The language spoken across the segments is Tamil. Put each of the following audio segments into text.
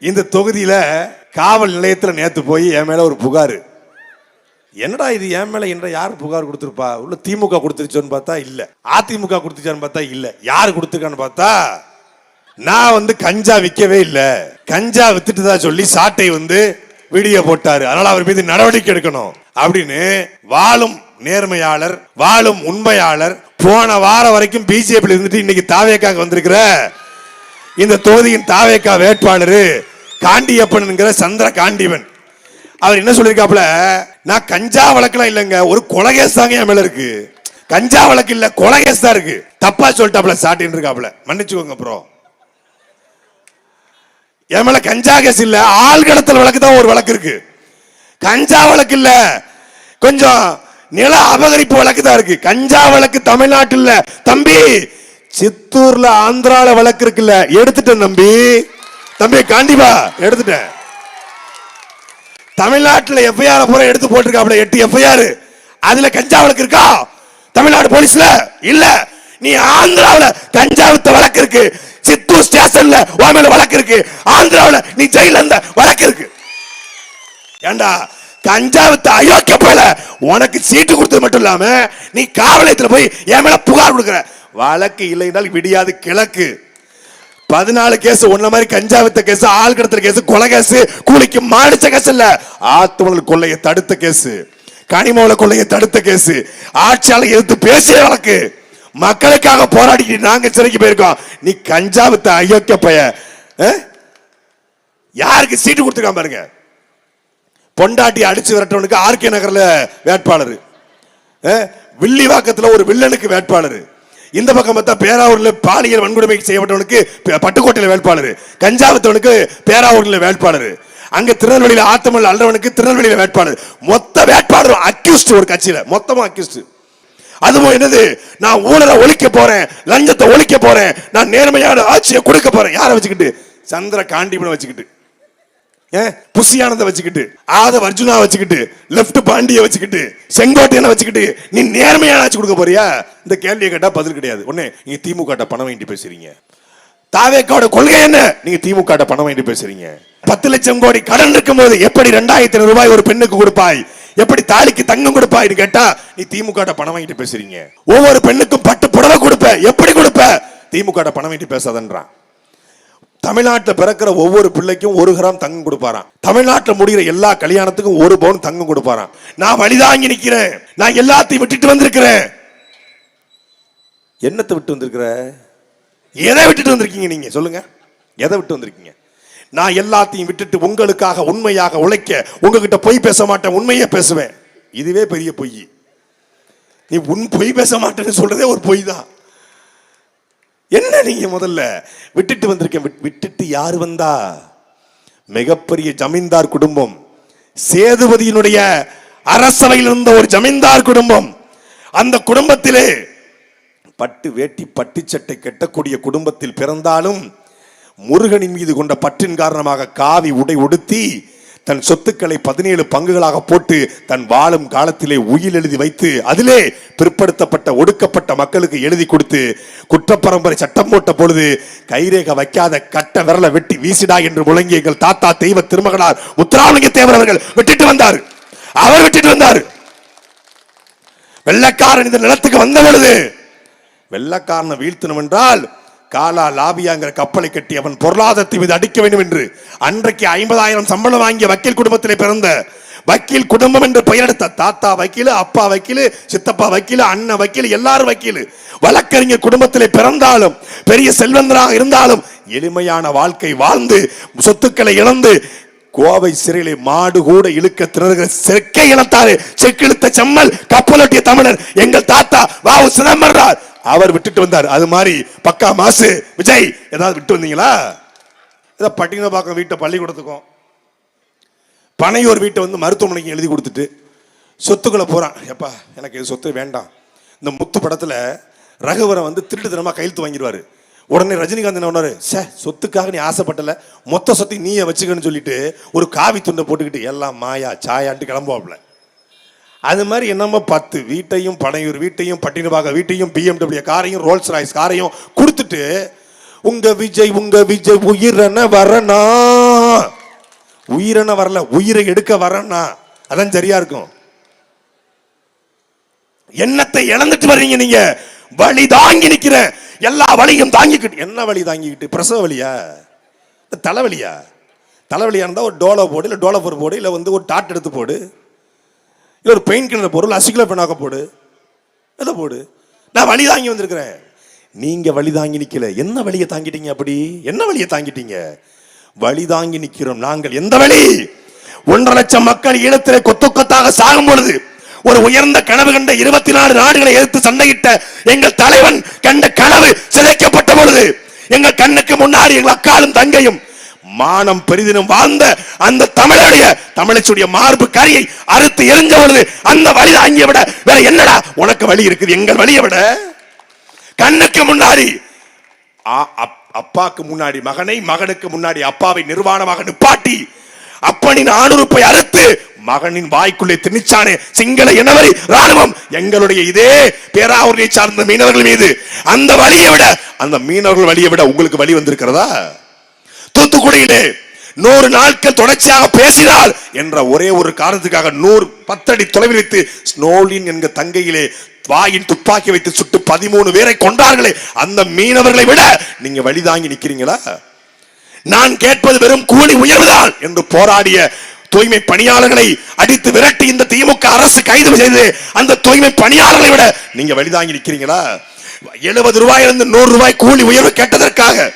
இந்த தொகுதியில காவல் நிலையத்தில் நேத்து போய் என் மேல ஒரு புகார். என்னடா இது என் மேல என்ன யார் புகார் கொடுத்துருப்பா? உள்ள திமுக கொடுத்துருச்சோன்னு பார்த்தா இல்ல, அதிமுக கொடுத்துச்சான்னு பார்த்தா இல்ல, யார் கொடுத்துருக்கான்னு பார்த்தா நான் கஞ்சா விற்கவே இல்லை, கஞ்சா வித்துட்டு சொல்லி சாட்டை வீடியோ போட்டாரு. அதனால அவர் மீது நடவடிக்கை எடுக்கணும் அப்படின்னு வாழும் நேர்மையாளர், வாழும் உண்மையாளர், போன வாரம் வரைக்கும் பிஜேபி இருந்துட்டு இன்னைக்கு தாவேக்காக வந்திருக்கிற இந்த தொகுதியின் தாவேக்கா வேட்பாளர் காண்டியப்பன் என்கிற சந்திர காண்டிவன் அவர் என்ன சொல்லிருக்காப்ல, நான் கஞ்சா வழக்கெல்லாம் இல்லைங்க, ஒரு கொலகேஸ் தாங்க என் மேல இருக்கு, கஞ்சா வழக்கு இல்ல கொலகேஸ் தான் இருக்கு, தப்பா சொல்லிட்டாப்ல, சாட்டின்னு இருக்காப்ல, மன்னிச்சுக்கோங்க ப்ரோ. என் மேல கஞ்சா கேஸ் இல்ல, ஆள் கடத்தல் வழக்கு தான் ஒரு வழக்கு இருக்கு, கஞ்சா வழக்கு இல்ல, கொஞ்சம் நில அபகரிப்பு வழக்கு தான் இருக்கு. கஞ்சா வழக்கு தமிழ்நாட்டில் தம்பி, சித்தூர்ல ஆந்திரால வழக்கு இருக்குல்ல, எடுத்துட்டேன் தம்பி, தம்பி காண்டிபா எடுத்துட்டேன். தமிழ்நாட்டில் எஃப்ஐஆர் பூரா எடுத்து போட்டிருக்காப்ல, 8 எஃப்ஐஆர், அதுல கஞ்சா வழக்கு இருக்கா தமிழ்நாடு போலீஸ்ல? இல்ல. நீ ஆந்திராவுல கஞ்சா வித்த வழக்கு இருக்கு, சித்தூர் ஸ்டேஷன்ல உன் மேல வழக்கு இருக்கு, ஆந்திராவுல நீ ஜெயில இருந்த வழக்கு இருக்கு. ஏண்டா கஞ்சா வித்த அயோக்கிய போல, உனக்கு சீட்டு கொடுத்தது மட்டும் இல்லாம நீ காவலயத்தில் போய் என் மேல புகார் கொடுக்கிற, வழக்கு இல்லை என்றால் விடியாது கிழக்கு. 14 கேஸ் ஒன்ன மாதிரி கஞ்சா வித்த கேஸ், ஆள் கடத்தல் கேஸ், கொலை கேஸ், கூலிக்கு மாடிச்ச கேஸ் இல்ல, ஆத்துமணல் கொள்ளையை தடுத்த கேஸ், கனிமவள கொள்ளையை தடுத்த கேஸ், ஆட்சியாளர் எதிர்த்து பேசிய வழக்கு, மக்களுக்காக போராடி நாங்க சிறைக்கு போயிருக்கோம். நீ கஞ்சா வித்த அயோக்கிய பைய யாருக்கு சீட்டு கொடுத்துருக்கான் பாருங்க. பொண்டாட்டி அடிச்சு விரட்டவனுக்கு ஆர்கே நகர்ல வேட்பாளர், வில்லிவாக்கத்தில் ஒரு வில்லனுக்கு வேட்பாளர், இந்த பக்கம் பார்த்தா பேராவூர்ல பாலியல் வன்கொடுமை செய்யப்பட்டவனுக்கு பட்டுக்கோட்டையில் வேட்பாளர், கஞ்சாவத்தவனுக்கு பேராவூர்ல வேட்பாளர், அங்க திருநெல்வேலியில ஆத்தமல் அல்றவனுக்கு திருநெல்வேலியில வேட்பாளர், மொத்த வேட்பாளர் அக்யூஸ்ட் ஒரு கட்சியில மொத்தமா அக்யூஸ்ட். அதுவும் என்னது, நான் ஊழலை ஒழிக்க போறேன், லஞ்சத்தை ஒழிக்க போறேன், நான் நேர்மையான ஆட்சியை கொடுக்க போறேன். யாரை வச்சுக்கிட்டு? சந்திர காண்டிபனை வச்சுக்கிட்டு, புசியானதை வச்சுக்கிட்டு, ஆதவ அர்ஜுனா வச்சுக்கிட்டு, லெப்ட் பாண்டிய வச்சுக்கிட்டு, செங்கோட்டையனை வச்சுக்கிட்டு நீ நேர்மையான ஆட்சி கொடுக்க போறியா? இந்த கேள்வியை கேட்டா பதில் கிடையாது. ஒண்ணு நீங்க திமுக பணம் வாங்கி பேசுறீங்க, தாவேக்காவோட கொள்கை என்ன, நீங்க திமுக பணம் வாங்கி பேசுறீங்க. 10 லட்சம் கோடி கடன் இருக்கும் போது எப்படி 2500 ரூபாய் ஒரு பெண்ணுக்கு கொடுப்பாய், எப்படி தாலிக்கு தங்கம் கொடுப்பாய்னு கேட்டா நீ திமுக பணம் வாங்கிட்டு பேசுறீங்க. ஒவ்வொரு பெண்ணுக்கும் பட்டு புடவை கொடுப்ப, எப்படி கொடுப்ப, திமுக பணம் வாங்கிட்டு பேசாதன்றான். தமிழ்நாட்டில் பிறக்கிற ஒவ்வொரு பிள்ளைக்கும் 1 கிராம் தங்கம் கொடுப்பாராம், தமிழ்நாட்டில் முடிகிற எல்லா கல்யாணத்துக்கும் 1 பவுன் தங்கம் கொடுப்பாராம். நான் வழிதாங்கி நிக்கிறேன், நான் எல்லாத்தையும் விட்டுட்டு வந்திருக்கிறேன். என்னத்தை விட்டு வந்திருக்கிற? எதை விட்டுட்டு வந்திருக்கீங்க நீங்க சொல்லுங்க, எதை விட்டு வந்திருக்கீங்க? நான் எல்லாத்தையும் விட்டுட்டு உங்களுக்காக உண்மையாக உழைக்க, உங்ககிட்ட பொய் பேச மாட்டேன், உண்மையே பேசுவேன். இதுவே பெரிய பொய். நீ பொய் பேச மாட்டேன்னு சொல்றதே ஒரு பொய் தான். என்ன நீங்க முதல்ல விட்டுட்டு வந்திருக்க? விட்டுட்டு யாரு வந்தா? மிகப்பெரிய ஜமீன்தார் குடும்பம், சேதுபதியினுடைய அரசவையில் இருந்த ஒரு ஜமீன்தார் குடும்பம். அந்த குடும்பத்திலே பட்டு வேட்டி பட்டு சட்டை கட்டக்கூடிய குடும்பத்தில் பிறந்தாலும் முருகனின் மீது கொண்ட பற்றின் காரணமாக காவி உடை உடுத்தி தன் சொத்துக்களை 17 பங்குகளாக போட்டு தன் வாழும் காலத்திலே உயில் எழுதி வைத்து அதிலே பிற்படுத்தப்பட்ட ஒடுக்கப்பட்ட மக்களுக்கு எழுதி கொடுத்து குற்றப்பரம்பரை சட்டம் போட்ட பொழுது கைரேக வைக்காத கட்ட விரலை வெட்டி வீசிடா என்று முழங்கிய எங்கள் தாத்தா தெய்வ திருமகனார் முத்துராமலிங்க தேவர் அவர்கள் விட்டுட்டு வந்தார். அவர் விட்டுட்டு வந்தார். வெள்ளக்காரன் இந்த நிலத்துக்கு வந்த பொழுது வெள்ளக்காரனை வீழ்த்தணும் என்றால் காலா லாபியாங்கிற கப்பலை கட்டி அவன் பொருளாதாரத்தை மீது அடிக்க வேண்டும் என்று அன்றைக்கு 50,000 சம்பளம் வாங்கிய வக்கீல் குடும்பத்திலே பிறந்த வக்கீல் குடும்பம் என்று பெயரெடுத்த தாத்தா வக்கீல், அப்பா வக்கீல், சித்தப்பா வக்கீல், அண்ணன் வக்கீல், எல்லாரும் வக்கீல், வழக்கறிஞர் குடும்பத்திலே பிறந்தாலும் பெரிய செல்வந்தராக இருந்தாலும் எளிமையான வாழ்க்கை வாழ்ந்து சொத்துக்களை இழந்து கோவை சிறையிலே மாடு கூட இழுக்க திணறுகிற செக்கை இனத்தாரு செக்கிழுத்த செம்மல் கப்பலோட்டிய தமிழர் எங்கள் தாத்தா வ.உ. சிதம்பரம் அவர் விட்டுட்டு வந்தார். அது மாதிரி பக்கா மாசு விஜய் ஏதாவது விட்டு வந்தீங்களா? ஏதோ பட்டினப்பாக்கம் வீட்டை பள்ளிக்கூடத்துக்கும் பனையூர் வீட்டை மருத்துவமனைக்கு எழுதி கொடுத்துட்டு சொத்துக்களை போறான். எப்பா எனக்கு இது சொத்து வேண்டாம். இந்த முத்து படத்துல ரகுவரன் திருட்டுத்தனமா கையெழுத்து வாங்கிடுவாரு. உடனே ரஜினிகாந்த் என்ன பண்ணாரு, சொத்துக்காக நீ ஆசைப்பட்டல, மொத்த சொத்தை நீயே வச்சுக்கன்னு சொல்லிட்டு ஒரு காவி துண்டை போட்டுக்கிட்டு எல்லாம் மாயா சாயான்ட்டு கிளம்புவாப்ல. அது மாதிரி என்னமோ 10 வீட்டையும் பனையூர் வீட்டையும் பட்டினப்பாக்கம் வீட்டையும் BMW காரையும் ரோல்ஸ் ராய்ஸ் காரையும் கொடுத்துட்டு உங்க விஜய் உயிரென வரனா, உயிரென வரல, உயிரை எடுக்க வரனா, அதான் சரியா இருக்கும். எண்ணத்தை இழந்துட்டு வர்றீங்க நீங்க. வலி தாங்கி நிக்கிற, எல்லா வலியும் தாங்கிக்கிட்டு. என்ன வலி தாங்கிக்கிட்டு? பிரசவ வலியா, தலைவலியா? தலைவலியா இருந்தா ஒரு டோலோ போடு, இல்ல டோலோபர் போடு, இல்ல ஒரு டாட் எடுத்து போடு, இல்ல ஒரு பெயின் கில்லர் போடு, அசிக்ளோபெனாக போடு, எதை போடு. நான் வலி தாங்கி வந்திருக்கிறேன். நீங்க வலி தாங்கி நிக்கல. என்ன வலியை தாங்கிட்டீங்க? அப்படி என்ன வலியை தாங்கிட்டீங்க? வலி தாங்கி நிக்கிறோம் நாங்கள். எந்த வலி? 1.5 லட்சம் மக்கள் ஈழத்திலே கொத்து கொத்தாக சாகும் பொழுது ஒரு உயர்ந்த கனவு கண்ட 24 நாடுகளை எதிர்த்து சண்டையிட்ட எங்கள் தலைவன் கண்ட கனவு சிதைக்கப்பட்ட பொழுது எங்கள் கண்ணுக்கு முன்னாடி எங்கள் அக்காலும் தங்கையும் மானம் பெரிதினும் வாழ்ந்த அந்த தமிழச்சுடைய மார்பு கரியை அறுத்து எரிஞ்ச பொழுது அந்த வலி தாங்கிய விட வேற என்னடா உனக்கு வலி இருக்குது? எங்கள் வலியை விட கண்ணுக்கு முன்னாடி அப்பாக்கு முன்னாடி மகனை, மகனுக்கு முன்னாடி அப்பாவை நிர்வாணமாக நிப்பாட்டி அப்பனின் ஆணுறுப்பை அறுத்து மகனின் வாய்க்குள்ளே திணிச்சானே சிங்கள இனவரி ராணுவம், எங்களுடைய இதே பேராவூரை சார்ந்த மீனவர்கள் மீது அந்த வலியை விட, அந்த மீனவர்கள் வலியை விட உங்களுக்கு வலி வந்திருக்கிறதா? தூத்துக்குடியிலே 100 நாட்கள் தொடர்ச்சியாக பேசினால் என்ற ஒரே ஒரு காரணத்துக்காக 10 அடி தொலைவில் வைத்து ஸ்னோலின் என்கிற தங்கையிலே வாயின் துப்பாக்கி வைத்து சுட்டு 13 பேரை கொண்டார்களே, அந்த மீனவர்களை விட நீங்க வலி தாங்கி நிக்கிறீங்களா? நான் கேட்பது வெறும் கூலி உயர்வுதான் என்று போராடிய தூய்மை பணியாளர்களை அடித்து விரட்டி இந்த திமுக அரசு கைது செய்து அந்த தூய்மை பணியாளர்களை விட நீங்க வலி தாங்கி நிக்கிறீங்களா? 70 ரூபாயிலிருந்து 100 ரூபாய் கூலி உயர்வு கேட்டதற்காக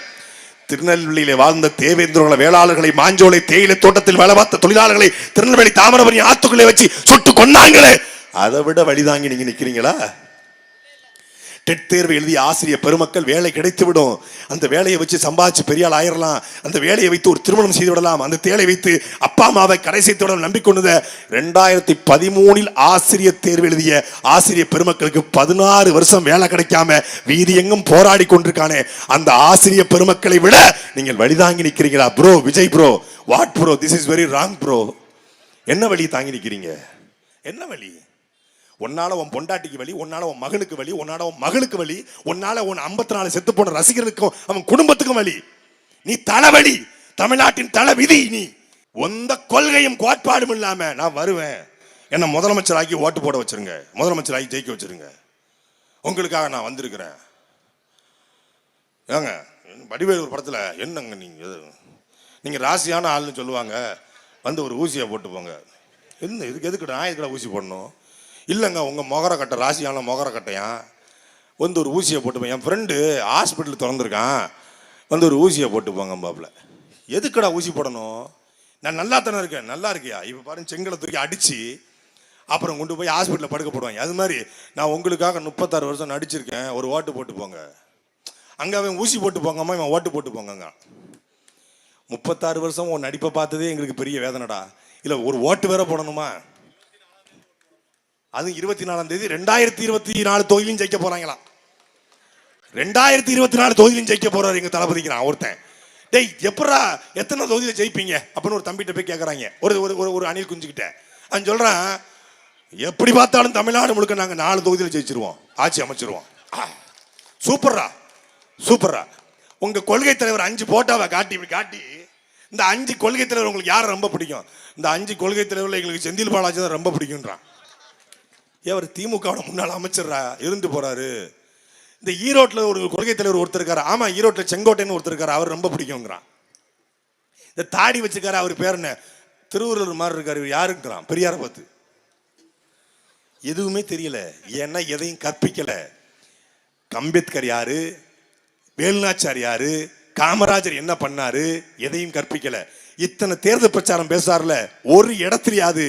திருநெல்வேலியிலே வாழ்ந்த தேவேந்திர வேளாளர்களை, மாஞ்சோலை தேயிலை தோட்டத்தில் வேலை பார்த்த தொழிலாளர்களை திருநெல்வேலி தாமிரபரணி ஆத்துக்குள்ளே வச்சு சுட்டு கொண்டாங்களே, அதை விட வழிதாங்கி நீங்க நிக்கிறீங்களா? டெட் தேர்வு எழுதிய ஆசிரியர் பெருமக்கள் வேலை கிடைத்து விடும், அந்த வேலையை வச்சு சம்பாதிச்சு பெரியாள் ஆயிரலாம், அந்த வேலையை வைத்து ஒரு திருமணம் செய்து விடலாம், அந்த தேலை வைத்து அப்பா அம்மாவை கரை சேர்த்து விட நம்பிக்கொண்டத 2013 ஆசிரியர் தேர்வு எழுதிய ஆசிரியர் பெருமக்களுக்கு 16 வருஷம் வேலை கிடைக்காம வீதி எங்கும் போராடி கொண்டிருக்கானே, அந்த ஆசிரியர் பெருமக்களை விட நீங்கள் வழிதாங்கி நிற்கிறீங்களா? Bro Vijay bro, what bro, this is very wrong bro. என்ன வழி தாங்கி நிற்கிறீங்க? என்ன வழி? உன்னால உன் பொண்டாட்டிக்கு வலி, உன்னால உன் மகனுக்கு வலி, உன்னால உன் மகளுக்கு வலி, உன்னால உன் 54 செத்து போன ரசிகர்களுக்கும் அவன் குடும்பத்துக்கும் வலி. நீ தலைவலி, தமிழ்நாட்டின் தலை விதி. நீ எந்த கொள்கையும் கோட்பாடும் இல்லாம நான் வருவேன், என்ன முதலமைச்சராகி ஓட்டு போட வச்சிருங்க, முதலமைச்சராகி ஜெயிக்க வச்சிருங்க, உங்களுக்காக நான் வந்திருக்கிறேன். ஏங்க வடிவேலு ஒரு படத்துல என்னங்க நீங்க ராசியான ஆள்னு சொல்லுவாங்க, வந்து ஒரு ஊசியை போட்டு போங்க. என்ன இதுக்கு எதுக்குடா இதுக்கடா ஊசி போடணும்? இல்லைங்க உங்கள் மொகரக்கட்டை ராசியான மொகரக்கட்டையா, வந்து ஒரு ஊசியை போட்டுப்போம். என் ஃப்ரெண்டு ஹாஸ்பிட்டல் திறந்துருக்கான், வந்து ஒரு ஊசியை போட்டு போங்க பாப்பில். எதுக்கடா ஊசி போடணும்? நான் நல்லா தானே இருக்கேன். நல்லா இருக்கியா? இப்போ பாருங்க செங்கலை தூக்கி அடித்து அப்புறம் கொண்டு போய் ஹாஸ்பிட்டலில் படுக்க போடுவாங்க. அது மாதிரி நான் உங்களுக்காக 36 வருஷம் நடிச்சிருக்கேன், ஒரு ஓட்டு போட்டு போங்க. அங்கே அவன் ஊசி போட்டு போங்கம்மா, இவன் ஓட்டு போட்டு போங்க. 36 வருஷம் உன் நடிப்பை பார்த்ததே எங்களுக்கு பெரிய வேதனைடா, இல்லை ஒரு ஓட்டு வேற போடணுமா? அது 24ஆம் தேதி 2024 தொகுதியிலும் ஜெயிக்க போறாங்களாம். 2024 தொகுதியிலும் ஜெயிக்க போறாரு எங்க தளபதிக்கிறான் ஒருத்தன். டேய் எப்படா எத்தனை தொகுதியில ஜெயிப்பீங்க அப்படின்னு ஒரு தம்பிகிட்ட போய் கேட்கறாங்க, ஒரு அணில் குஞ்சுக்கிட்ட. அவன் சொல்றான், எப்படி பார்த்தாலும் தமிழ்நாடு முழுக்க நாங்கள் 4 தொகுதியில் ஜெயிச்சிருவோம், ஆட்சி அமைச்சிருவோம். சூப்பர்ரா சூப்பர்ரா. உங்க கொள்கை தலைவர் 5 போட்டோவை காட்டி இந்த 5 கொள்கை தலைவர் உங்களுக்கு யாரை ரொம்ப பிடிக்கும்? இந்த 5 கொள்கை தலைவர்கள் எங்களுக்கு செந்தில் பாலாஜி தான் ரொம்ப பிடிக்கும்ன்றான். அவர் திமுக முன்னாள் அமைச்சரா இருந்து போறாரு. இந்த ஈரோட்டில் ஒரு கொள்கை தலைவர் ஒருத்தர் இருக்காரு, ஆமா ஈரோட்டில் செங்கோட்டைன்னு ஒருத்தர் இருக்காரு, அவர் ரொம்ப பிடிக்குங்கிறான். இந்த தாடி வச்சுக்காரு, அவர் பேர் என்ன, திருவள்ளுவர் மாதிரி இருக்காரு, யாருங்கிறான், பெரியாரை பார்த்து. எதுவுமே தெரியல, ஏன்னா எதையும் கற்பிக்கல. அம்பேத்கர் யாரு, வேலுநாச்சியார் யாரு, காமராஜர் என்ன பண்ணாரு, எதையும் கற்பிக்கல. இத்தனை தேர்தல் பிரச்சாரம் பேசாருல, ஒரு இடத்துலயாவது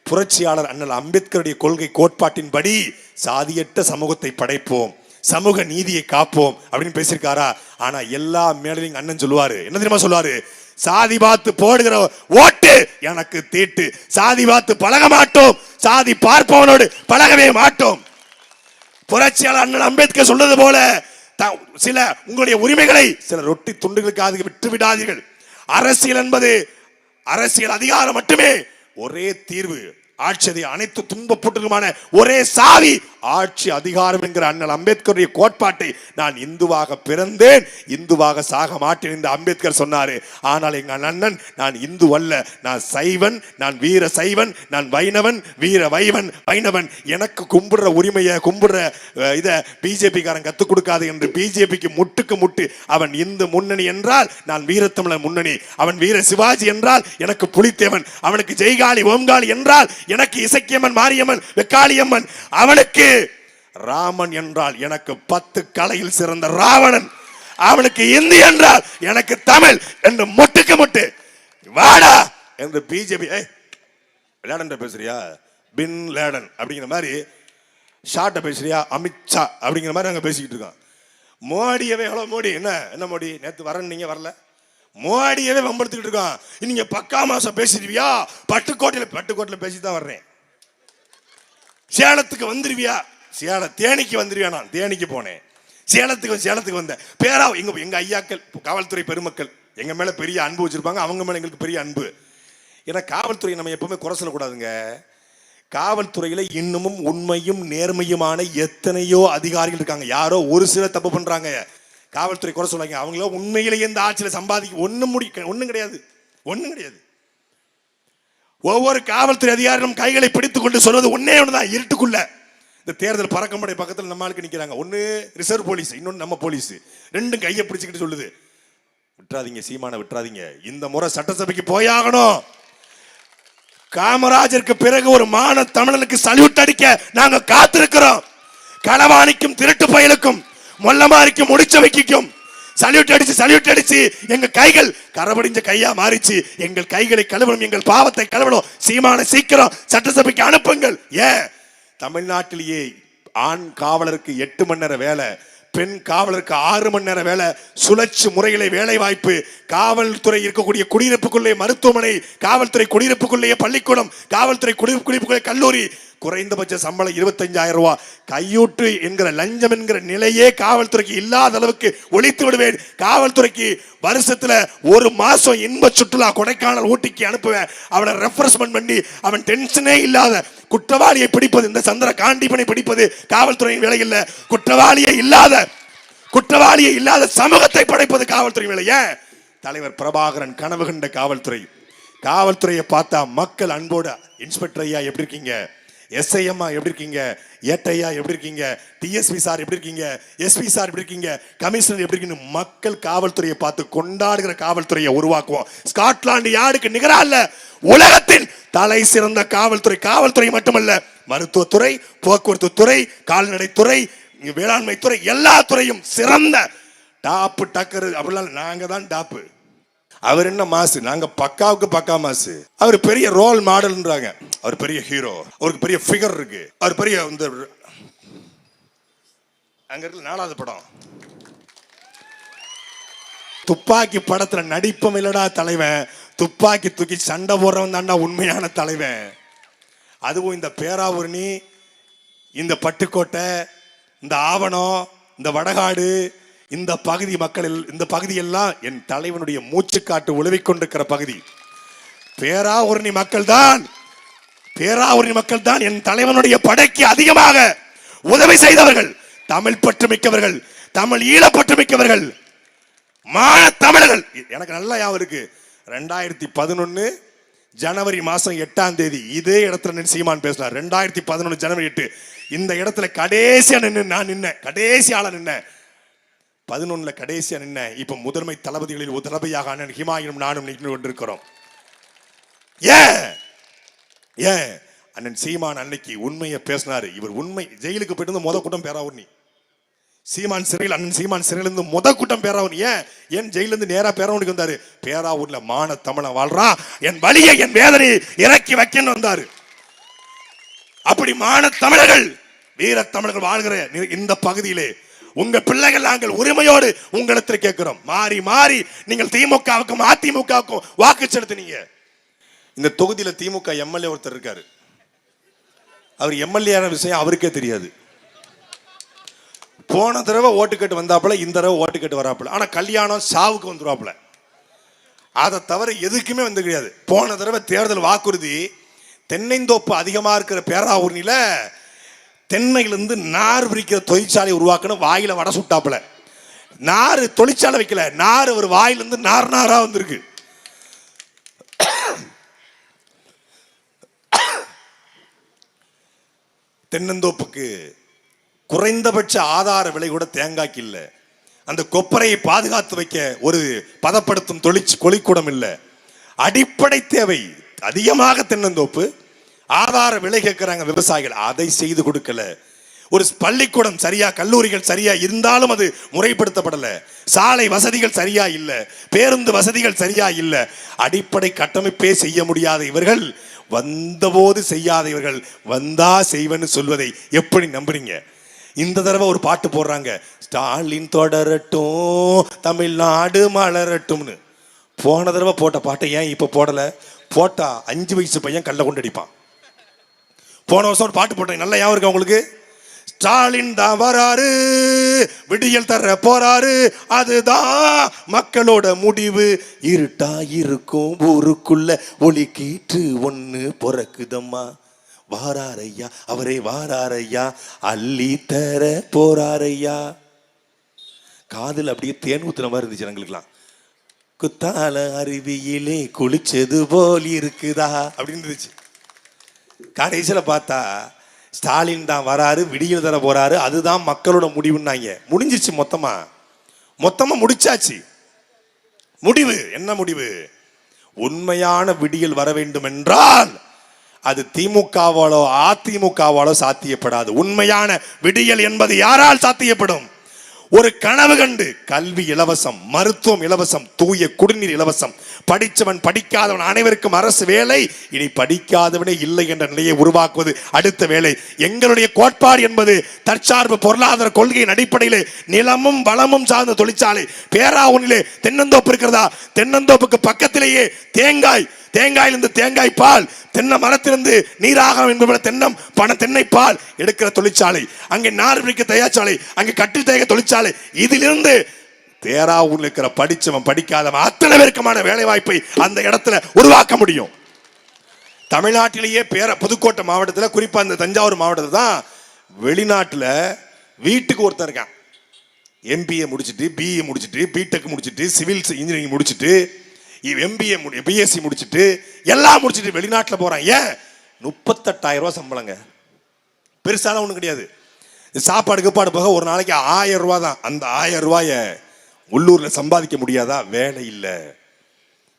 புரட்சியாளர் அண்ணல் அம்பேத்கருடைய கொள்கை கோட்பாட்டின்படி சாதியற்ற சமூகத்தை படைப்போம், சமூக நீதியை காப்போம் அப்படின்னு பேசியிருக்காரா? ஆனா எல்லா மேடையும் அண்ணன் சொல்லுவாரு, என்ன தெரியுமா சொல்லுவாரு? சாதி பார்த்து போடுகிற ஓட்டு எனக்கு தீட்டு, சாதி பார்த்து பழக மாட்டோம், சாதி பார்ப்பவனோடு பழகவே மாட்டோம். புரட்சியாளர் அண்ணல் அம்பேத்கர் சொல்றது போல சில உங்களுடைய உரிமைகளை சில ரொட்டி துண்டுகளுக்காக விட்டு விடாதீர்கள். அரசியல் என்பது அரசியல் அதிகாரம் மட்டுமே ஒரே தீர்வு. ஆட்சி அனைத்து துன்பப்பட்டுமான ஒரே சாவி ஆட்சி அதிகாரம் என்கிற அண்ணல் அம்பேத்கருடைய கோட்பாட்டை நான் இந்துவாக பிறந்தேன், இந்துவாக சாக மாட்டேன் என்று அம்பேத்கர் சொன்னாரு. ஆனால் எங்க அண்ணன் நான் இந்து அல்ல, நான் சைவன், நான் வீர சைவன், நான் வைணவன், வீர வைணவன், எனக்கு கும்பிடுற உரிமையை கும்பிடுற இத பிஜேபி காரன் கத்துக் கொடுக்காது என்று பிஜேபிக்கு முட்டுக்கு முட்டு. அவன் இந்து முன்னணி என்றால் நான் வீரத்தமிழர் முன்னணி, அவன் வீர சிவாஜி என்றால் எனக்கு புலித்தேவன், அவனுக்கு ஜெய்காளி ஓம்காளி என்றால் எனக்கு இசக்கியம்மன் மாரியம்மன் வெக்காளியம்மன், அவனுக்கு ராமன் என்றால் எனக்கு 10 கலையில் சிறந்த ராவணன், அவனுக்கு இந்தி என்றால் எனக்கு தமிழ் என்று முட்டுக்கு முட்டு வாடா என்று பிஜேபி லேடன் பேசுறியா பின் லேடன் அப்படிங்கிற மாதிரி, ஷார்ட்ட பேசுறியா அமித்ஷா அப்படிங்கிற மாதிரி நாங்க பேசிக்கிட்டு இருக்கோம். மோடியவே எவ்வளவு மோடி என்ன மோடி நேற்று வரேன் நீங்க வரல, மோடியவே வம்படுத்திக்கிட்டு இருக்கான். நீங்க பக்கா மாசம் பேசிடுவியா, பட்டுக்கோட்டையில பேசி தான் வர்றேன், சேலத்துக்கு வந்துருவியா, தேனிக்கு வந்துருவியா, நான் தேனிக்கு போனேன், சேலத்துக்கு வந்த பேரா எங்க ஐயாக்கள் காவல்துறை பெருமக்கள் எங்க மேல பெரிய அன்பு வச்சிருப்பாங்க, அவங்க மேல எங்களுக்கு பெரிய அன்பு. ஏன்னா காவல்துறை நம்ம எப்பவுமே குறை சொல்லக்கூடாதுங்க. காவல்துறையில இன்னமும் உண்மையும் நேர்மையுமான எத்தனையோ அதிகாரிகள் இருக்காங்க. யாரோ ஒரு சில தப்பு பண்றாங்க, காவல்துறை குறை சொல்றாங்க. அவங்களோ உண்மையிலேயே இந்த ஆட்சியில சம்பாதிக்க ஒண்ணும் கிடையாது. ஒவ்வொரு காவல்துறை அதிகாரிகளும் கைகளை பிடித்துக் கொண்டு சொல்வது ஒன்னே ஒண்ணுதான், இருட்டுக்குள்ள இந்த தேர்தல் பறக்கம்படை பக்கத்தில் நம்ம ஆளுக்கு நிக்கிறாங்க. ஒன்னு ரிசர்வ் போலீஸ், இன்னொன்னு நம்ம போலீஸ், ரெண்டும் கையை பிடிச்சுக்கிட்டு சொல்லுது விட்டுறாதீங்க, சீமான விட்டுறாதீங்க, இந்த முறை சட்டசபைக்கு போயாகணும். காமராஜருக்கு பிறகு ஒரு மான தமிழனுக்கு சல்யூட் அடிக்க நாங்க காத்திருக்கிறோம். களவாணிக்கும் திருட்டு பயலுக்கும் மொல்லமாரிக்கும் முடிச்சவைக்கும் சல்யூட் அடிச்சு எங்க கைகள் கரபடிஞ்ச கையா மாறிச்சு. எங்கள் கைகளை கழுவணும், எங்கள் பாவத்தை கழுவணும். சீமான சீக்கிரம் சட்டசபைக்கு அனுப்புங்கள். ஏன் தமிழ்நாட்டிலேயே ஆண் காவலருக்கு 8 மணி நேர வேலை, பெண் காவலருக்கு 6 மணி நேர வேலை, சுழற்சி முறையிலே வேலை வாய்ப்பு, காவல்துறை இருக்கக்கூடிய குடியிருப்புக்குள்ளே மருத்துவமனை, காவல்துறை குடியிருப்புக்குள்ளேயே பள்ளிக்கூடம், காவல்துறை குடியிருப்புக்குள்ளே கல்லூரி, குறைந்தபட்ச சம்பளம் 25,000 ரூபாய், கையூட்டு என்கிற லஞ்சம் என்கிற நிலையே காவல்துறைக்கு இல்லாத அளவுக்கு ஒழித்து விடுவேன். காவல்துறைக்கு வருஷத்துல ஒரு மாசம் இன்ப சுற்றுலா கொடைக்கானல் ஊட்டிக்கு அனுப்புவேன். அவனை ரெஃப்ரெஷ்மெண்ட் பண்ணி அவன் டென்ஷனே இல்லாத குற்றவாளியை பிடிப்பது, இந்த சந்திர காண்டிபனை பிடிப்பது காவல்துறையின் வேலை இல்ல. குற்றவாளியை இல்லாத சமூகத்தை படைப்பது காவல்துறை வேலை. ஏன் தலைவர் பிரபாகரன் கனவு கண்ட காவல்துறையை பார்த்தா மக்கள் அன்போட இன்ஸ்பெக்டர் ஐயா எப்படி இருக்கீங்க, எஸ்ஐ அம்மா எப்படி இருக்கீங்க, ஏட்டையா எப்படி இருக்கீங்க, டிஎஸ்பி சார் எப்படி இருக்கீங்க, எஸ்பி சார் எப்படி இருக்கீங்க, கமிஷனர் எப்படி இருக்கீங்க, மக்கள் காவல்துறையை பார்த்து கொண்டாடுகிற காவல்துறையை உருவாக்குவோம். ஸ்காட்லாந்து யார்டுக்கு நிகரா இல்ல உலகத்தின் தலை சிறந்த காவல்துறை மட்டுமல்ல, மருத்துவத்துறை, போக்குவரத்து துறை, கால்நடை துறை, வேளாண்மை துறை, எல்லா துறையும் சிறந்த டாப் டக்கர். அப்படிலாம் நாங்க தான் டாப். அவர் என்ன மாசு, நாங்க பக்காவுக்கு பக்கா மாசு. அவர் பெரிய ரோல் மாடல்ன்றாங்க, அவர் பெரிய ஹீரோ, அவருக்கு பெரிய ஃபிகர் இருக்கு, அவர் பெரிய இந்த அங்க இருக்க 4வது படம் துப்பாக்கி படத்துல நடிப்பம் இல்லடா தலைவன், துப்பாக்கி தூக்கி சண்டை போடுறவன் தாண்டா உண்மையான தலைவன். அதுவும் இந்த பேராவூரணி, இந்த பட்டுக்கோட்டை, இந்த ஆவணம், இந்த வடகாடு, இந்த பகுதி மக்கள், இந்த பகுதியெல்லாம் என் தலைவனுடைய மூச்சுக்காட்டு உழவிக் கொண்டிருக்கிற பகுதி. பேராவூரணி மக்கள் தான் என் தலைவனுடைய படைக்கு அதிகமாக உதவி செய்தவர்கள், தமிழ் பற்று மிக்கவர்கள், தமிழ் ஈழப்பற்று மிக்கவர்கள், மான தமிழர்கள். எனக்கு நல்லா ஞாபகம் இருக்கு, 2011 ஜனவரி மாசம் 8ஆம் தேதி இதே இடத்துல சீமான் பேசினார். 2011 ஜனவரி 8 இந்த இடத்துல கடைசியா கடைசி ஆளா நின்ன 11 கடைசியா நின்ன. இப்ப முதன்மை தளபதிகளில் ஒரு தளபதியாக அண்ணன் ஹிமாயனும் நானும் நின்று கொண்டிருக்கிறோம். ஏன் அண்ணன் சீமான் அன்னைக்கு உண்மையை பேசினாரு. இவர் உண்மை ஜெயிலுக்கு போயிட்டு முத கூட்டம் பேராவூரணி, சீமான் சிறையில், அண்ணன் சீமான் சிறையில இருந்து முத கூட்டம் பேராவூரணி. ஏன் ஜெயில இருந்து நேரா பேராவூருக்கு வந்தாரு. பேராவூர்ல மான தமிழன் வாழ்றான், என் வலியை என் வேதனையை இறக்கி வைக்கன்னு வந்தாரு. அப்படி மான தமிழர்கள், வீர தமிழர்கள் வாழ்கிற இந்த பகுதியிலே உங்க பிள்ளைகள் நாங்கள் உரிமையோடு உங்களிடத்தில் கேட்கிறோம். மாறி நீங்கள் திமுகவுக்கும் அதிமுகவுக்கும் வாக்கு செலுத்தினீங்க. இந்த தொகுதியில திமுக எம்எல்ஏ ஒருத்தர் இருக்காரு. அவர் எம்எல்ஏ விஷயம் அவருக்கே தெரியாது. போன தடவை ஓட்டு கேட்டு வந்தாப்புல, இந்த தடவை ஓட்டு கேட்டு வராப்புல. ஆனா கல்யாணம் சாவுக்கு வந்துருவாப்புல. அதை தவிர எதுக்குமே வந்து கிடையாது. போன தடவை தேர்தல் வாக்குறுதி தென்னைந்தோப்பு அதிகமா இருக்கிற பேராவூர்னில தென்னையிலிருந்து நார் விரிக்கிற தொழிற்சாலை உருவாக்கணும். வாயில வடை சுட்டாப்புல நார் தொழிற்சாலை வைக்கல, நார் ஒரு வாயிலிருந்து நார் நாரா வந்திருக்கு. தென்னந்தோப்புக்கு குறைந்தபட்ச ஆதார விலை கூட தேங்காய்க்கு இல்லை. அந்த கொப்பரையை பாதுகாத்து வைக்க ஒரு பதப்படுத்தும் கொளிக்கூடம் இல்லை. அடிப்படை தேவை அதிகமாக தென்னந்தோப்பு. ஆதார விலை கேட்கிறாங்க விவசாயிகள், அதை செய்து கொடுக்கல. ஒரு பள்ளிக்கூடம் சரியா, கல்லூரிகள் சரியா இருந்தாலும் அது முறைப்படுத்தப்படல. சாலை வசதிகள் சரியா இல்ல, பேருந்து வசதிகள் சரியா இல்ல. அடிப்படை கட்டமைப்பே செய்ய முடியாத இவர்கள், வந்தபோது செய்யாத இவர்கள் வந்தா செய்வன்னு சொல்வதை எப்படி நம்புறீங்க? இந்த தடவை ஒரு பாட்டு போடுறாங்க, ஸ்டாலின் தொடரட்டும் தமிழ்நாடு மலரட்டும்னு. போன தடவை போட்ட பாட்டை ஏன் இப்ப போடல? போட்டா 5 வயசு பையன் கல்ல கொண்டு அடிப்பான். போன வருஷம் ஒரு பாட்டு போட்டேன், நல்லா ஞாபகம் இருக்கா உங்களுக்கு? ஸ்டாலின் தான் வராரு, விடியல் தர போறாரு, அதுதான் மக்களோட முடிவு. இருட்டா இருக்கும் ஊருக்குள்ள ஒளி கீற்று ஒண்ணு பொறக்குதம்மா. வாராரையா அவரே வாராரையா, அள்ளி தர போறாரையா. காதுல அப்படியே தேன் ஊத்துற மாதிரி இருந்துச்சு எங்களுக்குலாம். குத்தால அருவியிலே குளிச்சது போல் இருக்குதா அப்படின்னு இருந்துச்சு. கடைசியில பார்த்தா ஸ்டாலின் தான் வராரு, விடியல் தர போறாரு, அதுதான் மக்களோட முடிவுன்னாங்க. முடிஞ்சிச்சு, மொத்தமா முடிச்சாச்சு. முடிவு என்ன முடிவு? உண்மையான விடியல் வர வேண்டும் என்றால் அது திமுகவாலோ அதிமுகவாலோ சாத்தியப்படாது. உண்மையான விடியல் என்பது யாரால் சாத்தியப்படும்? ஒரு கனவு கண்டு கல்வி இலவசம், மருத்துவம் இலவசம், தூய குடிநீர் இலவசம், படித்தவன் படிக்காதவன் அனைவருக்கும் அரசு வேலை, இனி படிக்காதவனே இல்லை என்ற நிலையை உருவாக்குவது அடுத்த வேலை. எங்களுடைய கோட்பாடு என்பது தற்சார்பு பொருளாதார கொள்கையின் அடிப்படையிலே நிலமும் வளமும் சார்ந்த தொழிற்சாலை. பேராவூரிலே தென்னந்தோப்பு இருக்கிறதா? தென்னந்தோப்புக்கு பக்கத்திலேயே தேங்காயிலிருந்து தேங்காய் பால், தென்னை மரத்திலிருந்து நீராகம் என்பது தென்னை பால் எடுக்கிற தொழிற்சாலை, அங்கே நார் விரிக்க தயாரிச்சாலை, அங்கே கட்டில் தேக தொழிற்சாலை. இதிலிருந்து பேராவூரில் இருக்கிற படிச்சவன் படிக்காதவன் அத்தனை பேருக்குமான வேலை வாய்ப்பை அந்த இடத்துல உருவாக்க முடியும். தமிழ்நாட்டிலேயே புதுக்கோட்டை மாவட்டத்தில், குறிப்பா இந்த தஞ்சாவூர் மாவட்டத்தில் தான் வெளிநாட்டுல வீட்டுக்கு ஒருத்தர் இருக்கான். எம்பிஏ முடிச்சுட்டு, பிஏ முடிச்சுட்டு, பிடெக் முடிச்சுட்டு, சிவில் இன்ஜினியரிங் முடிச்சுட்டு, எம்பிஏ பிஎஸ்சி முடிச்சுட்டு, எல்லாம் முடிச்சுட்டு வெளிநாட்டில் போறான். ஏன்? 38,000 ரூபாய் சம்பளங்க. பெருசாலாம் ஒன்றும் கிடையாது. சாப்பாடு கப்பாடு போக ஒரு நாளைக்கு 1000 ரூபாய் தான். அந்த 1000 ரூபாய உள்ளூர்ல சம்பாதிக்க முடியாதா? வேலை இல்லை,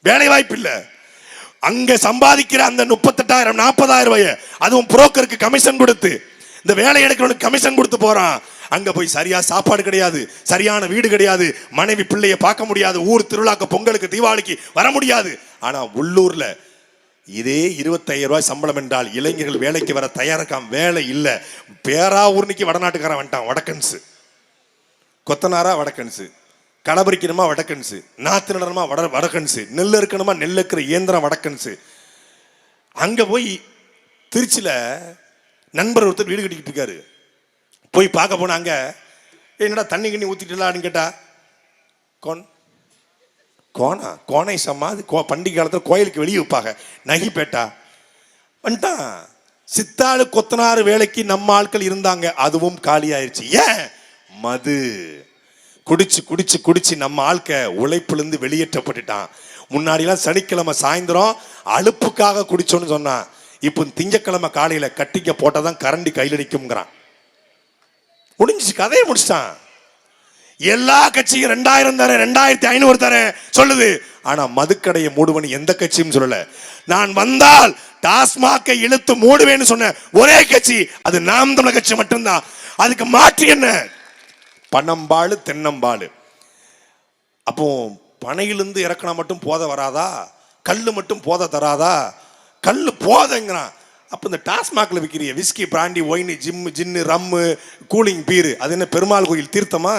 வேலை வாய்ப்பு இல்லை. அங்க சம்பாதிக்கிற அந்த 38,000 40,000 ரூபாய அதுவும் புரோக்கருக்கு கமிஷன் கொடுத்து, இந்த வேலை எடுக்கிறவனுக்கு கமிஷன் கொடுத்து போறான். அங்க போய் சரியா சாப்பாடு கிடையாது, சரியான வீடு கிடையாது, மனைவி பிள்ளைய பார்க்க முடியாது, ஊர் திருவிழாக்கு பொங்கலுக்கு தீபாவளிக்கு வர முடியாது. ஆனா உள்ளூர்ல இதே 25,000 ரூபாய் சம்பளம் என்றால் இளைஞர்கள் வேலைக்கு வர தயாரிக்காம வேலை இல்லை. பேராவூர்னிக்கு வடநாட்டுக்காரன் வந்துட்டான். வடக்கன்ஸு கொத்தனாரா வடக்கன்ஸு, களபரிக்கணுமா வடக்கன்ஸு, நாத்து நடனமா வடக்கன்ஸு, நெல் இருக்கணுமா நெல் இருக்கிற இயந்திரம் வடக்கன்ஸு. அங்க போய் திருச்சியில நண்பர் ஒருத்தர் வீடு கட்டிக்கிட்டு இருக்காரு. போய் பார்க்க போனாங்க. என்னடா தண்ணி கண்ணி ஊத்திட்டுலான்னு கேட்டா, கோனை சமாதி பண்டிகை காலத்தில் கோயிலுக்கு வெளியே வைப்பாங்க, நகிப்பேட்டா வந்துட்டான். சித்தாளு கொத்தனாறு வேலைக்கு நம்ம ஆட்கள் இருந்தாங்க, அதுவும் காலி ஆயிடுச்சு. ஏன்? மது குடிச்சு குடிச்சு குடிச்சு நம்ம ஆட்க உழைப்பிலிருந்து வெளியேற்றப்பட்டுட்டான். முன்னாடிலாம் சனிக்கிழமை சாயந்தரம் அலுப்புக்காக குடிச்சோன்னு சொன்னான். இப்போ திங்கக்கிழமை காலையில கட்டிக்க போட்டாதான் கரண்டி கையில் அடிக்கும்ங்கிறான். முடிஞ்சிச்சு, கதையை முடிச்சிட்டான். எல்லா கட்சியும் 2000 தரேன், 2500 தரேன் சொல்லுது. ஆனா மதுக்கடையை மூடுவன்னு எந்த கட்சியும் சொல்லல. நான் வந்தால் டாஸ்மாகை இழுத்து மூடுவேன்னு சொன்ன ஒரே கட்சி அது நாம் தமிழர் கட்சி மட்டும்தான். அதுக்கு மாற்று என்ன? பனம்பாலு தென்னம்பாலு. அப்போ பனையிலிருந்து இறக்கினா மட்டும் போத வராதா? கல்லு மட்டும் போத தராதா? கல்லு போதங்கிறான். அப்போ இந்த டாஸ்மாக்ல விற்கிறிய விஸ்கி, பிராண்டி, ஒயின், ஜின்னு, ரம்மு, கூலிங் பீரு, அது என்ன பெருமாள் கோயில் தீர்த்தமா?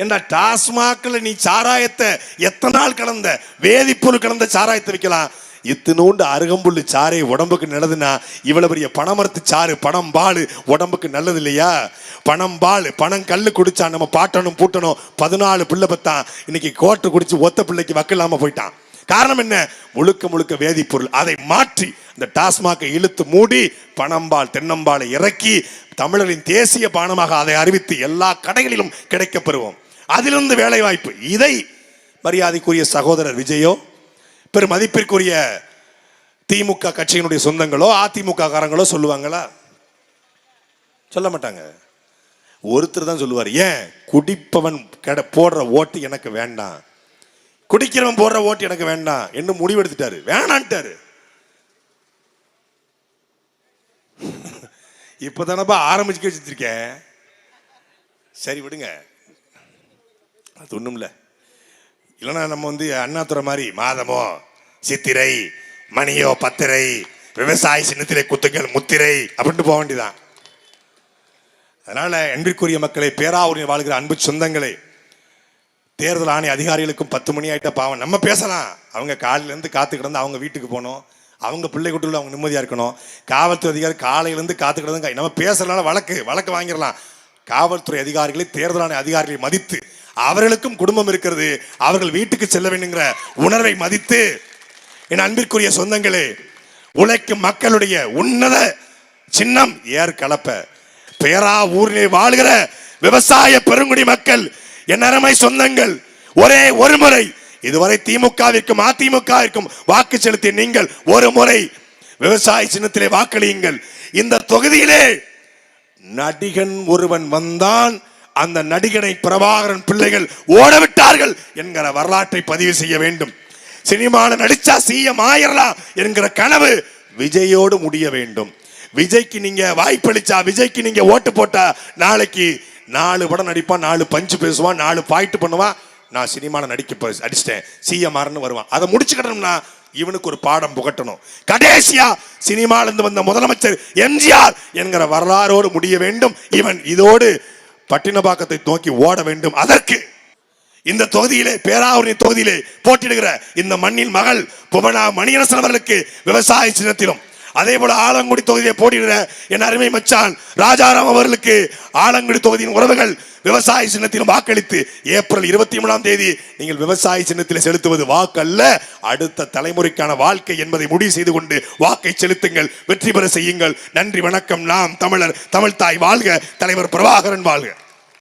ஏண்டா டாஸ்மாக்ல நீ சாராயத்தை எத்தனை நாள் கலந்த வேதிப்பொருள் கலந்த சாராயத்தை விற்கலாம். இத்தினோண்டு அருகம்புல்லு சாரை உடம்புக்கு நல்லதுன்னா இவ்வளவு பெரிய பனமரத்து சாறு பனம் பால் உடம்புக்கு நல்லது இல்லையா? பனம் பால் பனம் கல்லு குடிச்சா நம்ம பாட்டணும் பூட்டணும் 14 பிள்ளை பத்தான். இன்னைக்கு கோட்டை குடிச்சு ஒத்த பிள்ளைக்கு வக்கில்லாம போயிட்டான். காரணம் என்ன? முழுக்க முழுக்க வேதிப்பொருள். அதை மாற்றி இந்த டாஸ்மாகை இழுத்து மூடி பனம்பால் தென்னம்பாலை இறக்கி தமிழரின் தேசிய பானமாக அதை அறிவித்து எல்லா கடைகளிலும் கிடைக்க பெறுவோம். அதிலிருந்து வேலை வாய்ப்பு. இதை மரியாதைக்குரிய சகோதரர் விஜயோ பெரும் மதிப்பிற்குரிய திமுக கட்சியினுடைய சொந்தங்களோ அதிமுக காரங்களோ சொல்லுவாங்களா? சொல்ல மாட்டாங்க. ஒருத்தர் தான் சொல்லுவார், ஏன் குடிப்பவன் போடுற ஓட்டு எனக்கு வேண்டாம், குடிக்கிறவன் போடுற ஓட்டு எனக்கு வேண்டாம் என்று முடிவெடுத்துட்டாரு, வேணான்ட்டாரு. இப்பதானப்பா ஆரம்பிச்சு வச்சிருக்கேன். சரி விடுங்க, அது ஒண்ணும் இல்ல. இல்லைன்னா நம்ம அண்ணாதுரை மாதிரி மாதமோ சித்திரை மணியோ பத்திரை விவசாய சின்னத்திலே குத்துக்கள் முத்திரை அப்படின்ட்டு போக வேண்டியதான். அதனால அன்பிற்குரிய மக்களை, பேராவூரில் வாழ்கிற அன்பு சொந்தங்களே, தேர்தல் ஆணைய அதிகாரிகளுக்கும் 10 மணி ஆயிட்டா பாவம். நம்ம பேசலாம், அவங்க காலையிலேருந்து காத்து கிடந்து அவங்க வீட்டுக்கு போகணும், அவங்க பிள்ளை குட்டிகள் அவங்க நிம்மதியா இருக்கணும். காவல்துறை அதிகாரி காலையிலேருந்து காத்து கிடந்து நம்ம பேசுறதுனால வழக்கு வாங்கிடலாம். காவல்துறை அதிகாரிகளை, தேர்தல் ஆணைய அதிகாரிகளை மதித்து, அவர்களுக்கும் குடும்பம் இருக்கிறது, அவர்கள் வீட்டுக்கு செல்ல வேண்டுங்கிற உணர்வை மதித்து, என் அன்பிற்குரிய சொந்தங்களே, உழைக்கும் மக்களுடைய உன்னத சின்னம் ஏர் கலப்ப. பேராவூரிலே வாழ்கிற விவசாய பெருங்குடி மக்கள், என் அருமை சொந்தங்கள், ஒரே ஒரு முறை, இதுவரை திமுகவிற்கும் அதிமுகவிற்கும் வாக்கு செலுத்திய நீங்கள் ஒரு முறை விவசாய சின்னத்திலே வாக்களியுங்கள். இந்த தொகுதியிலே நடிகன் ஒருவன் வந்தான், அந்த நடிகனை பிரபாகரன் பிள்ளைகள் ஓடவிட்டார்கள் என்கிற வரலாற்றை பதிவு செய்ய வேண்டும். சினிமாவில் நடிச்சா சிஎம் ஆயிரலாம் என்கிற கனவு விஜயோடு முடிய வேண்டும். விஜய்க்கு நீங்க வாய்ப்பளிச்சா, விஜய்க்கு நீங்க ஓட்டு போட்டா, நாளைக்கு 4 படம் நடிப்பான், 4 பஞ்சு பேசுவான், 4 பாயிண்ட் பண்ணுவான், நான் சினிமாவில் அடிச்சிட்டேன் சிஎம் வருவான். அதை முடிச்சுக்கணும்னா இவனுக்கு ஒரு பாடம் புகட்டணும். கடைசியா சினிமாவிலிருந்து வந்த முதலமைச்சர் எம்ஜிஆர் என்கிற வரலாறோடு முடிய வேண்டும். இவன் இதோடு பட்டினப்பாக்கத்தை நோக்கி ஓட வேண்டும். அதற்கு இந்த தொகுதியிலே, பேராவூரணி தொகுதியிலே போட்டியிடுகிற இந்த மண்ணின் மகள் புவனா மணியரசன் அவர்களுக்கு விவசாய சின்னத்திலும், அதே போல ஆலங்குடி தொகுதியை போட்டியிடுகிற என் அருமை மச்சான் ராஜாராம் அவர்களுக்கு ஆலங்குடி தொகுதியின் உறவுகள் விவசாய சின்னத்திலும் வாக்களித்து ஏப்ரல் 23ஆம் தேதி நீங்கள் விவசாய சின்னத்தில் செலுத்துவது வாக்கல்ல, அடுத்த தலைமுறைக்கான வாழ்க்கை என்பதை முடிவு செய்து கொண்டு வாக்கை செலுத்துங்கள், வெற்றி பெற செய்யுங்கள். நன்றி, வணக்கம். நாம் தமிழர், தமிழ் தாய் வாழ்க, தலைவர் பிரபாகரன் வாழ்க.